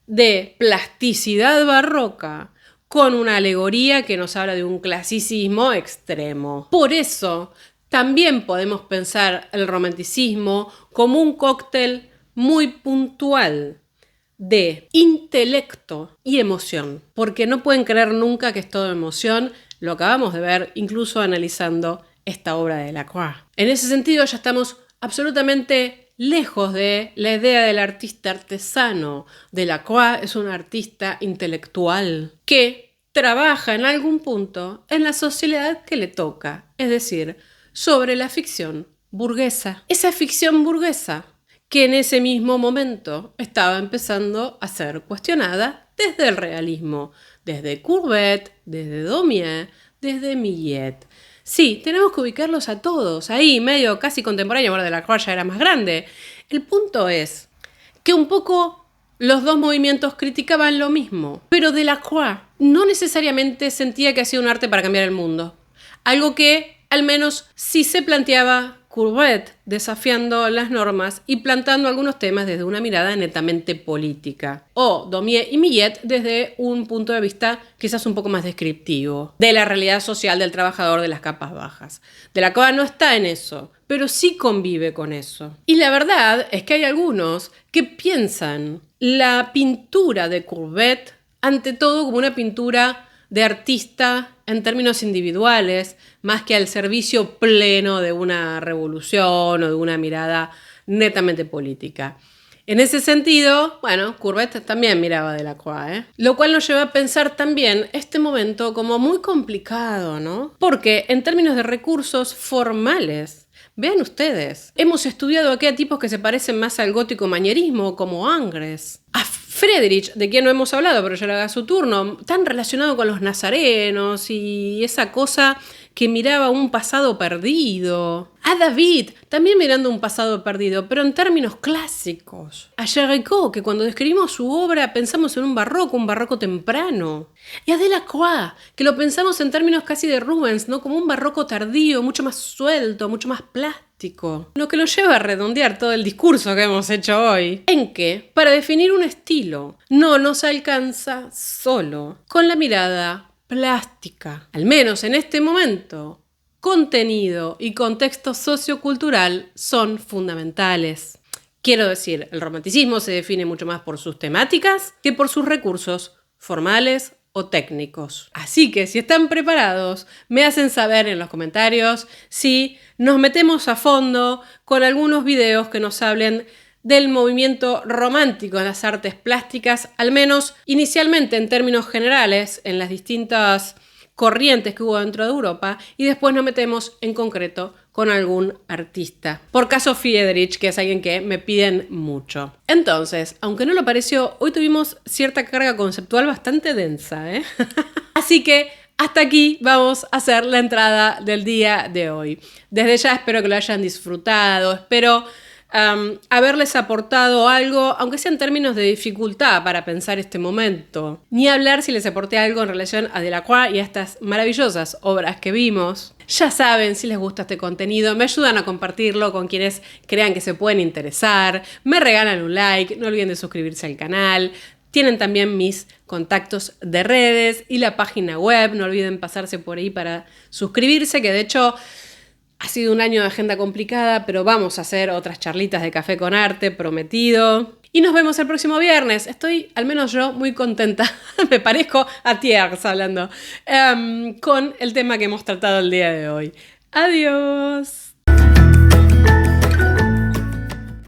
de plasticidad barroca con una alegoría que nos habla de un clasicismo extremo. Por eso, también podemos pensar el romanticismo como un cóctel muy puntual de intelecto y emoción, porque no pueden creer nunca que es todo emoción, lo acabamos de ver incluso analizando esta obra de Delacroix. En ese sentido ya estamos absolutamente lejos de la idea del artista artesano. Delacroix es un artista intelectual que trabaja en algún punto en la sociedad que le toca, es decir, sobre la ficción burguesa. Esa ficción burguesa que en ese mismo momento estaba empezando a ser cuestionada desde el realismo, desde Courbet, desde Daumier, desde Millet. Sí, tenemos que ubicarlos a todos, ahí medio casi contemporáneo, ahora Delacroix ya era más grande. El punto es que un poco los dos movimientos criticaban lo mismo, pero Delacroix no necesariamente sentía que hacía un arte para cambiar el mundo. Algo que al menos sí se planteaba Courbet, desafiando las normas y plantando algunos temas desde una mirada netamente política. O Daumier y Millet desde un punto de vista quizás un poco más descriptivo de la realidad social del trabajador de las capas bajas. Delacroix no está en eso, pero sí convive con eso. Y la verdad es que hay algunos que piensan la pintura de Courbet ante todo como una pintura de artista en términos individuales, más que al servicio pleno de una revolución o de una mirada netamente política. En ese sentido, bueno, Courbet también miraba a Delacroix, Lo cual nos lleva a pensar también este momento como muy complicado, ¿no? Porque en términos de recursos formales, vean ustedes, hemos estudiado aquí a tipos que se parecen más al gótico manierismo, como Angres, a Friedrich, de quien no hemos hablado, pero ya le haga su turno, tan relacionado con los nazarenos y esa cosa que miraba un pasado perdido. A David, también mirando un pasado perdido, pero en términos clásicos. A Géricault, que cuando describimos su obra pensamos en un barroco temprano. Y a Delacroix, que lo pensamos en términos casi de Rubens, ¿no? Como un barroco tardío, mucho más suelto, mucho más plástico. Lo que lo lleva a redondear todo el discurso que hemos hecho hoy, en que, para definir un estilo, no nos alcanza solo con la mirada plástica. Al menos en este momento, contenido y contexto sociocultural son fundamentales. Quiero decir, el romanticismo se define mucho más por sus temáticas que por sus recursos formales o técnicos. Así que si están preparados, me hacen saber en los comentarios si nos metemos a fondo con algunos videos que nos hablen del movimiento romántico en las artes plásticas, al menos inicialmente en términos generales, en las distintas corrientes que hubo dentro de Europa, y después nos metemos en concreto con algún artista. Por caso Friedrich, que es alguien que me piden mucho. Entonces, aunque no lo pareció, hoy tuvimos cierta carga conceptual bastante densa, ¿eh? Así que hasta aquí vamos a hacer la entrada del día de hoy. Desde ya espero que lo hayan disfrutado, espero haberles aportado algo, aunque sea en términos de dificultad para pensar este momento. Ni hablar si les aporté algo en relación a Delacroix y a estas maravillosas obras que vimos. Ya saben, si les gusta este contenido, me ayudan a compartirlo con quienes crean que se pueden interesar, me regalan un like, no olviden de suscribirse al canal. Tienen también mis contactos de redes y la página web, no olviden pasarse por ahí para suscribirse, que de hecho ha sido un año de agenda complicada, pero vamos a hacer otras charlitas de café con arte, prometido. Y nos vemos el próximo viernes. Estoy, al menos yo, muy contenta. Me parezco a Thiers hablando. Con el tema que hemos tratado el día de hoy. Adiós.